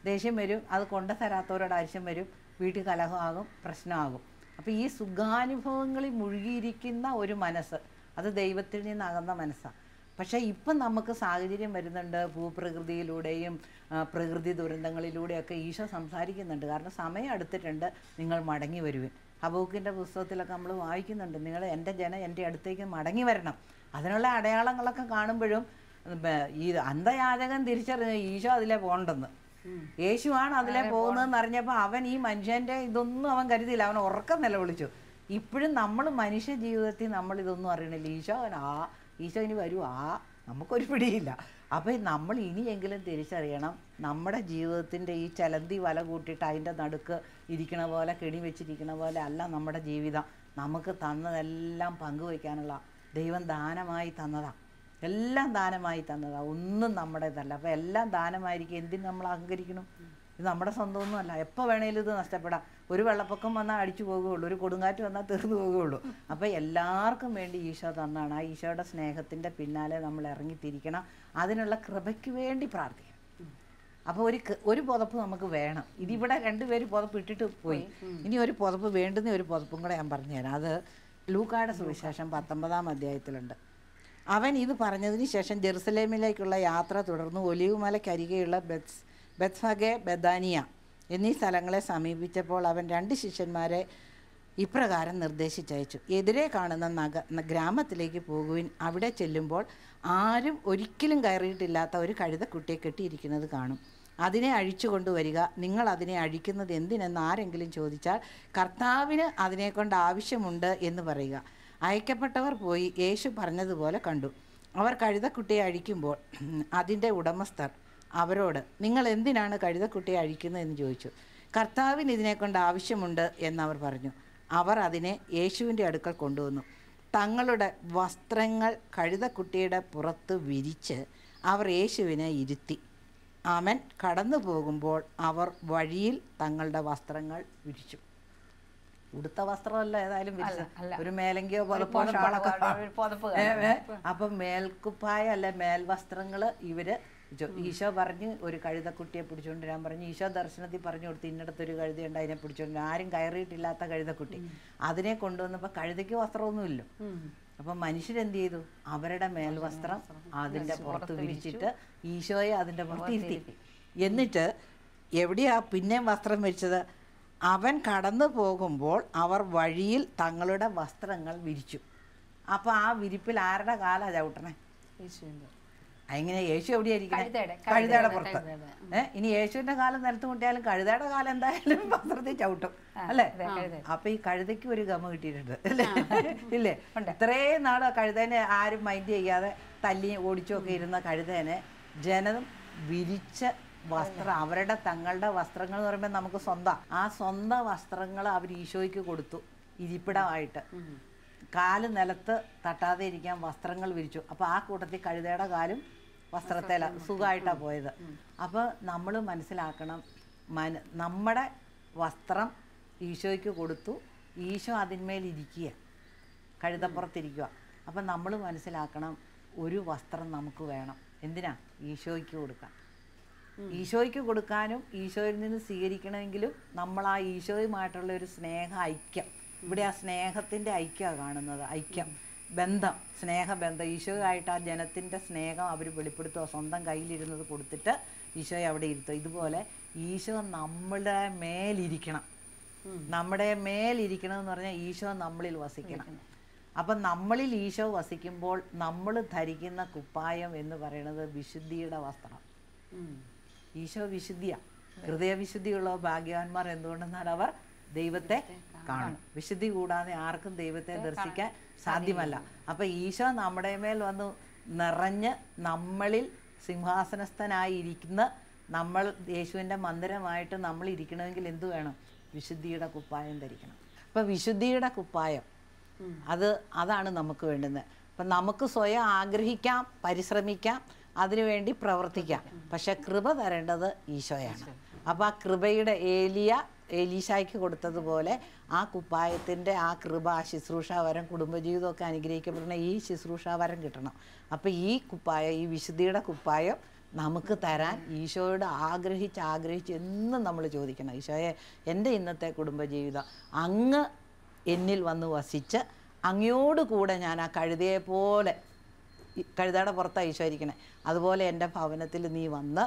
ദേഷ്യം വരും, അത് കൊണ്ടു തരാത്തവരോട് അരിശം വരും, വീട്ടിൽ കലഹമാകും, പ്രശ്നമാകും. അപ്പോൾ ഈ സുഖാനുഭവങ്ങളിൽ മുഴുകിയിരിക്കുന്ന ഒരു മനസ്സ്, അത് ദൈവത്തിൽ നിന്ന് അകന്ന മനസ്സാണ്. പക്ഷേ ഇപ്പം നമുക്ക് സാഹചര്യം വരുന്നുണ്ട്, ഭൂപ്രകൃതിയിലൂടെയും പ്രകൃതി ദുരന്തങ്ങളിലൂടെയൊക്കെ ഈശോ സംസാരിക്കുന്നുണ്ട്. കാരണം സമയം അടുത്തിട്ടുണ്ട്, നിങ്ങൾ മടങ്ങി വരുവിൻ. ഹബക്കൂക്കിൻ്റെ പുസ്തകത്തിലൊക്കെ നമ്മൾ വായിക്കുന്നുണ്ട്, നിങ്ങൾ എൻ്റെ ജനം എൻ്റെ അടുത്തേക്ക് മടങ്ങി വരണം. അതിനുള്ള അടയാളങ്ങളൊക്കെ കാണുമ്പോഴും ഈ അന്ധയാചകൻ തിരിച്ചറിഞ്ഞു ഈശോ അതിലേ പോകണ്ടെന്ന്. യേശുവാണ് അതിലെ പോകുന്നതെന്ന് അറിഞ്ഞപ്പോൾ അവൻ ഈ മനുഷ്യൻ്റെ ഇതൊന്നും അവൻ കരുതിയില്ല, അവൻ ഉറക്കം നിലവിളിച്ചു. ഇപ്പോഴും നമ്മൾ മനുഷ്യ ജീവിതത്തിൽ നമ്മൾ ഇതൊന്നും അറിയണില്ല. ഈശോ ഇനി വരുവാ, നമുക്കൊരു പിടിയില്ല. അപ്പം നമ്മൾ ഇനിയെങ്കിലും തിരിച്ചറിയണം, നമ്മുടെ ജീവിതത്തിൻ്റെ ഈ ചലന്തി വല കൂട്ടിയിട്ട് അതിൻ്റെ നടുക്ക് ഇരിക്കണ പോലെ, കെണി വെച്ചിരിക്കണ പോലെ അല്ല നമ്മുടെ ജീവിതം. നമുക്ക് തന്നതെല്ലാം പങ്കുവയ്ക്കാനുള്ള ദൈവം ദാനമായി തന്നതാണ്, എല്ലാം ദാനമായി തന്നതാണ്, ഒന്നും നമ്മുടേതല്ല. അപ്പോൾ എല്ലാം ദാനമായിരിക്കും, എന്തിന് നമ്മൾ അഹങ്കരിക്കണം? ഇത് നമ്മുടെ സ്വന്തമൊന്നുമല്ല, എപ്പോൾ വേണേലും ഇത് നഷ്ടപ്പെടാം. ഒരു വെള്ളപ്പൊക്കം വന്നാൽ അടിച്ചു പോകുകയുള്ളൂ, ഒരു കൊടുങ്കാറ്റ് വന്നാൽ തീർന്നു പോകുകയുള്ളൂ. അപ്പോൾ എല്ലാവർക്കും വേണ്ടി ഈശോ തന്നാണ്. ആ ഈശോയുടെ സ്നേഹത്തിൻ്റെ പിന്നാലെ നമ്മൾ ഇറങ്ങിത്തിരിക്കണം, അതിനുള്ള കൃപയ്ക്ക് വേണ്ടി പ്രാർത്ഥിക്കണം. അപ്പോൾ ഒരു പുതപ്പ് നമുക്ക് വേണം. ഇതിവിടെ രണ്ടുപേര് പുതപ്പ് ഇട്ടിട്ട് പോയി, ഇനി ഒരു പുതപ്പ് വേണ്ടുന്ന ഒരു പുതപ്പും കൂടെ ഞാൻ പറഞ്ഞുതരാം. അത് ലൂക്കായുടെ സുവിശേഷം 19-ാം അധ്യായത്തിലുണ്ട്. അവൻ ഇത് പറഞ്ഞതിന് ശേഷം ജെറുസലേമിലേക്കുള്ള യാത്ര തുടർന്ന് ഒലിവുമലയ്ക്കരികെയുള്ള ബെത്ഫഗെ, ബെഥാനിയ എന്നീ സ്ഥലങ്ങളെ സമീപിച്ചപ്പോൾ അവൻ 2 ശിഷ്യന്മാരെ ഇപ്രകാരം നിർദ്ദേശിച്ചയച്ചു: എതിരെ കാണുന്ന ഗ്രാമത്തിലേക്ക് പോകുവിൻ. അവിടെ ചെല്ലുമ്പോൾ ആരും ഒരിക്കലും കയറിയിട്ടില്ലാത്ത ഒരു കഴുതക്കുട്ടിയെ കെട്ടിയിരിക്കുന്നത് കാണും. അതിനെ അഴിച്ചു കൊണ്ടുവരിക. നിങ്ങൾ അതിനെ അഴിക്കുന്നത് എന്തിനെന്ന് ആരെങ്കിലും ചോദിച്ചാൽ കർത്താവിന് അതിനെക്കൊണ്ട് ആവശ്യമുണ്ട് എന്ന് പറയുക. അയക്കപ്പെട്ടവർ പോയി യേശു പറഞ്ഞതുപോലെ കണ്ടു. അവർ കഴുതക്കുട്ടിയെ അഴിക്കുമ്പോൾ അതിൻ്റെ ഉടമസ്ഥർ അവരോട്, നിങ്ങൾ എന്തിനാണ് കഴുതക്കുട്ടിയെ അഴിക്കുന്നതെന്ന് ചോദിച്ചു. കർത്താവിന് ഇതിനെക്കൊണ്ട് ആവശ്യമുണ്ട് എന്നവർ പറഞ്ഞു. അവർ അതിനെ യേശുവിൻ്റെ അടുക്കൽ കൊണ്ടുവന്നു. തങ്ങളുടെ വസ്ത്രങ്ങൾ കഴുതക്കുട്ടിയുടെ പുറത്ത് വിരിച്ച് അവർ യേശുവിനെ ഇരുത്തി. അവൻ കടന്നു പോകുമ്പോൾ അവർ വഴിയിൽ തങ്ങളുടെ വസ്ത്രങ്ങൾ വിരിച്ചു. ഉടുത്ത വസ്ത്രമല്ല ഏതായാലും വിരിച്ചത്, ഒരു മേലങ്കിയോ പുതപ്പോ ഷാളൊക്കെ. അപ്പം മേൽക്കുപ്പായ അല്ല മേൽവസ്ത്രങ്ങൾ ഇവര് ഈശോ പറഞ്ഞ് ഒരു കഴുതക്കുട്ടിയെ പിടിച്ചുകൊണ്ട് വരാൻ പറഞ്ഞു. ഈശോ ദർശനത്തിൽ പറഞ്ഞു കൊടുത്ത് ഇന്നിടത്തൊരു കഴുതയുണ്ട്, അതിനെ പിടിച്ചുകൊണ്ട് ആരും കയറിയിട്ടില്ലാത്ത കഴുതക്കുട്ടി. അതിനെ കൊണ്ടുവന്നപ്പോൾ കഴുതയ്ക്ക് വസ്ത്രമൊന്നുമില്ല. അപ്പം മനുഷ്യരെന്ത് ചെയ്തു? അവരുടെ മേൽവസ്ത്രം അതിൻ്റെ പുറത്ത് വിരിച്ചിട്ട് ഈശോയെ അതിൻ്റെ പുറത്ത് ഇരുത്തി. എന്നിട്ട് എവിടെയാ പിന്നെയും വസ്ത്രം വിരിച്ചത്? അവൻ കടന്നു പോകുമ്പോൾ അവർ വഴിയിൽ തങ്ങളുടെ വസ്ത്രങ്ങൾ വിരിച്ചു. അപ്പോൾ ആ വിരിപ്പിൽ ആരുടെ കാലാണ് ചവിട്ടണേ? അങ്ങനെ യേശു എവിടെയായിരിക്കും? കഴുതയുടെ പുറത്ത്. ഇനി യേശുവിന്റെ കാലം നിലത്ത് മുട്ടിയാലും കഴുതയുടെ കാലം എന്തായാലും വസ്ത്രത്തിൽ ചവിട്ടും, അല്ലേ? അപ്പൊ ഈ കഴുതയ്ക്ക് ഒരു ഗമ കിട്ടിയിട്ടുണ്ട്, അല്ലേ? ഇല്ലേ? ഇത്രയും നാള് കഴുതേനെ ആരും മൈൻഡ് ചെയ്യാതെ തല്ലി ഓടിച്ചൊക്കെ ഇരുന്ന കഴുതേനെ ജനം വിരിച്ച വസ്ത്രം, അവരുടെ തങ്ങളുടെ വസ്ത്രങ്ങൾ എന്ന് പറയുമ്പോൾ നമുക്ക് സ്വന്തം, ആ സ്വന്തം വസ്ത്രങ്ങൾ അവർ ഈശോയ്ക്ക് കൊടുത്തു ഇരിപ്പിടമായിട്ട്. കാല് നിലത്ത് തട്ടാതെ ഇരിക്കാൻ വസ്ത്രങ്ങൾ വിരിച്ചു. അപ്പോൾ ആ കൂട്ടത്തിൽ കഴുതയുടെ കാലും വസ്ത്രത്തേല സുഖമായിട്ടാണ് പോയത്. അപ്പോൾ നമ്മൾ മനസ്സിലാക്കണം, നമ്മുടെ വസ്ത്രം ഈശോയ്ക്ക് കൊടുത്തു, ഈശോ അതിന്മേലിരിക്കുക, കഴുതപ്പുറത്തിരിക്കുക. അപ്പം നമ്മൾ മനസ്സിലാക്കണം, ഒരു വസ്ത്രം നമുക്ക് വേണം. എന്തിനാ? ഈശോയ്ക്ക് കൊടുക്കാൻ. ഈശോയ്ക്ക് കൊടുക്കാനും ഈശോയിൽ നിന്ന് സ്വീകരിക്കണമെങ്കിലും നമ്മൾ ആ ഈശോയുമായിട്ടുള്ള ഒരു സ്നേഹ ഐക്യം, ഇവിടെ ആ സ്നേഹത്തിൻ്റെ ഐക്യമാണ് കാണുന്നത്. ഐക്യം, ബന്ധം, സ്നേഹബന്ധം. ഈശോയായിട്ട് ആ ജനത്തിൻ്റെ സ്നേഹം അവർ വെളിപ്പെടുത്തുക. സ്വന്തം കയ്യിലിരുന്നത് കൊടുത്തിട്ട് ഈശോയെ അവിടെ ഇരുത്തുക. ഇതുപോലെ ഈശോ നമ്മുടെ മേലിരിക്കണം. നമ്മുടെ മേലിരിക്കണം എന്ന് പറഞ്ഞാൽ ഈശോ നമ്മളിൽ വസിക്കണം. അപ്പം നമ്മളിൽ ഈശോ വസിക്കുമ്പോൾ നമ്മൾ ധരിക്കുന്ന കുപ്പായം എന്ന് പറയുന്നത് വിശുദ്ധിയുടെ വസ്ത്രം. ഈശോ വിശുദ്ധിയാണ്. ഹൃദയവിശുദ്ധിയുള്ള ഭാഗ്യവാന്മാർ എന്തുകൊണ്ടെന്നാൽ അവർ ദൈവത്തെ കാണും. വിശുദ്ധി കൂടാതെ ആർക്കും ദൈവത്തെ ദർശിക്കാൻ സാധ്യമല്ല. അപ്പം ഈശോ നമ്മുടെ മേൽ വന്ന് നിറഞ്ഞ് നമ്മളിൽ സിംഹാസനസ്ഥനായിരിക്കുന്ന നമ്മൾ യേശുവിൻ്റെ മന്ദിരമായിട്ട് നമ്മൾ ഇരിക്കണമെങ്കിൽ എന്തു വേണം? വിശുദ്ധിയുടെ കുപ്പായം ധരിക്കണം. അപ്പം വിശുദ്ധിയുടെ കുപ്പായം അതാണ് നമുക്ക് വേണ്ടുന്നത്. അപ്പം നമുക്ക് സ്വയം ആഗ്രഹിക്കാം, പരിശ്രമിക്കാം, അതിനുവേണ്ടി പ്രവർത്തിക്കാം. പക്ഷെ കൃപ തരേണ്ടത് ഈശോയാണ്. അപ്പോൾ ആ കൃപയുടെ ഏലീശായ്ക്ക് കൊടുത്തതുപോലെ ആ കുപ്പായത്തിൻ്റെ ആ കൃപ, ആ ശുശ്രൂഷാവരം, കുടുംബജീവിതമൊക്കെ അനുഗ്രഹിക്കപ്പെടുന്ന ഈ ശുശ്രൂഷാവരം കിട്ടണം. അപ്പോൾ ഈ കുപ്പായം, ഈ വിശുദ്ധിയുടെ കുപ്പായം നമുക്ക് തരാൻ ഈശോയോട് ആഗ്രഹിച്ച് എന്നും നമ്മൾ ചോദിക്കണം. ഈശോയെ, എൻ്റെ ഇന്നത്തെ കുടുംബജീവിതം അങ്ങ് എന്നിൽ വന്ന് വസിച്ച് അങ്ങയോടുകൂടെ ഞാൻ ആ കഴുതയെപ്പോലെ, കഴുതയുടെ പുറത്താണ് ഈശോ ഇരിക്കണേ, അതുപോലെ എൻ്റെ ഭവനത്തിൽ നീ വന്ന്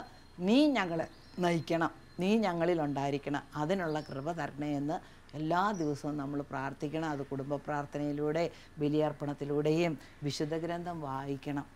നീ ഞങ്ങളെ നയിക്കണം, നീ ഞങ്ങളിലുണ്ടായിരിക്കണം, അതിനുള്ള കൃപ തരണേ എന്ന് എല്ലാ ദിവസവും നമ്മൾ പ്രാർത്ഥിക്കണം. അത് കുടുംബ പ്രാർത്ഥനയിലൂടെ, ബലിയർപ്പണത്തിലൂടെയും വിശുദ്ധ ഗ്രന്ഥം വായിക്കണം.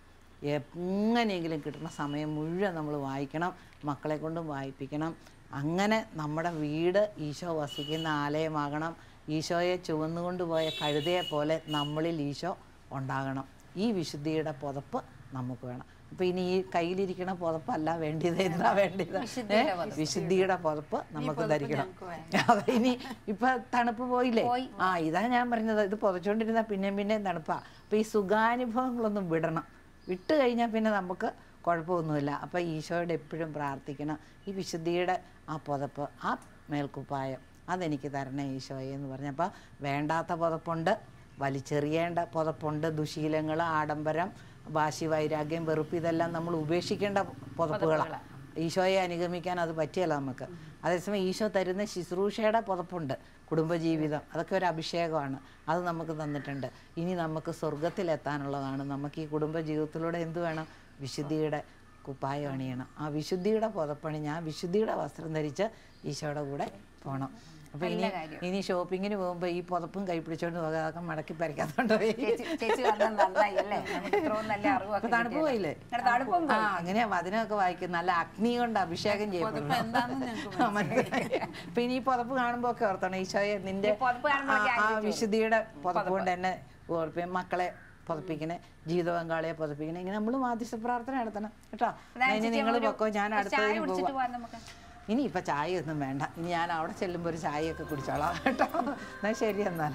എങ്ങനെയെങ്കിലും കിട്ടുന്ന സമയം മുഴുവൻ നമ്മൾ വായിക്കണം, മക്കളെ കൊണ്ടും വായിപ്പിക്കണം. അങ്ങനെ നമ്മുടെ വീട് ഈശോ വസിക്കുന്ന ആലയമാകണം. ഈശോയെ ചുവന്നുകൊണ്ട് പോയ കഴുതയെ പോലെ നമ്മളിൽ ഈശോ ഉണ്ടാകണം. ഈ വിശുദ്ധിയുടെ പുതപ്പ് നമുക്ക് വേണം. അപ്പം ഇനി ഈ കയ്യിലിരിക്കണ പുതപ്പല്ല വേണ്ടിയത്, എന്താ വേണ്ടത്? വിശുദ്ധിയുടെ പുതപ്പ് നമുക്ക് ധരിക്കണം. അതെ, ഇനി ഇപ്പം തണുപ്പ് പോയില്ലേ? ഇതാ ഞാൻ പറഞ്ഞത്, ഇത് പുതച്ചുകൊണ്ടിരുന്നാൽ പിന്നെയും തണുപ്പാണ്. അപ്പം ഈ സുഖാനുഭവങ്ങളൊന്നും വിടണം. വിട്ട് കഴിഞ്ഞാൽ പിന്നെ നമുക്ക് കുഴപ്പമൊന്നുമില്ല. അപ്പം ഈശോയോട് എപ്പോഴും പ്രാർത്ഥിക്കണം, ഈ വിശുദ്ധിയുടെ ആ പുതപ്പ്, ആ മേൽക്കുപ്പായം അതെനിക്ക് തരണേ ഈശോയെ എന്ന് പറഞ്ഞപ്പോൾ വേണ്ടാത്ത പുതപ്പുണ്ട്, വലിച്ചെറിയേണ്ട പുതപ്പുണ്ട്, ദുശീലങ്ങൾ, ആഡംബരം, വാശി, വൈരാഗ്യം, വെറുപ്പ്, ഇതെല്ലാം നമ്മൾ ഉപേക്ഷിക്കേണ്ട പുതപ്പുകളാണ്. ഈശോയെ അനുഗമിക്കാൻ അത് പറ്റിയല്ല നമുക്ക്. അതേസമയം ഈശോ തരുന്ന ശുശ്രൂഷയുടെ പുതപ്പുണ്ട്, കുടുംബജീവിതം, അതൊക്കെ ഒരു അഭിഷേകമാണ്, അത് നമുക്ക് തന്നിട്ടുണ്ട്. ഇനി നമുക്ക് സ്വർഗത്തിലെത്താനുള്ളതാണ്. നമുക്ക് ഈ കുടുംബജീവിതത്തിലൂടെ എന്ത് വേണം? വിശുദ്ധിയുടെ കുപ്പായം അണിയണം. ആ വിശുദ്ധിയുടെ പുതപ്പണിഞ്ഞ് ആ വിശുദ്ധിയുടെ വസ്ത്രം ധരിച്ച് ഈശോയുടെ കൂടെ പോകണം. അപ്പം ഇനി ഷോപ്പിങ്ങിന് പോകുമ്പോൾ ഈ പുതപ്പും കൈ പിടിച്ചോണ്ട് പോകാം, അതൊക്കെ മടക്കി പറിക്കാത്തോണ്ടോ? തണുപ്പ് പോയില്ലേ? അങ്ങനെയാ വചനമൊക്കെ വായിക്കും, നല്ല അഗ്നി കൊണ്ട് അഭിഷേകം ചെയ്യപ്പെടും. പിന്നെ ഈ പുതപ്പ് കാണുമ്പോ ഒക്കെ ഓർത്തണം, ഈശോയെ നിന്റെ ആ വിശുദ്ധിയുടെ പുതപ്പ് കൊണ്ട് എന്നെ ഓർപ്പിക്കും, മക്കളെ പുതപ്പിക്കണേ, ജീവിത പങ്കാളിയെ പുതപ്പിക്കണേ. ഇങ്ങനെ നമ്മൾ മാധ്യസ്ഥ പ്രാർത്ഥന നടത്തണം കേട്ടോ. ഇനി നിങ്ങൾ പൊക്കോ, ഞാൻ അടുത്തതിന് പോവാം. ഇനി ഇപ്പം ചായ ഒന്നും വേണ്ട, ഇനി ഞാൻ അവിടെ ചെല്ലുമ്പോൾ ഒരു ചായയൊക്കെ കുടിച്ചോളാം കേട്ടോ. എന്നാൽ ശരി എന്നാൽ.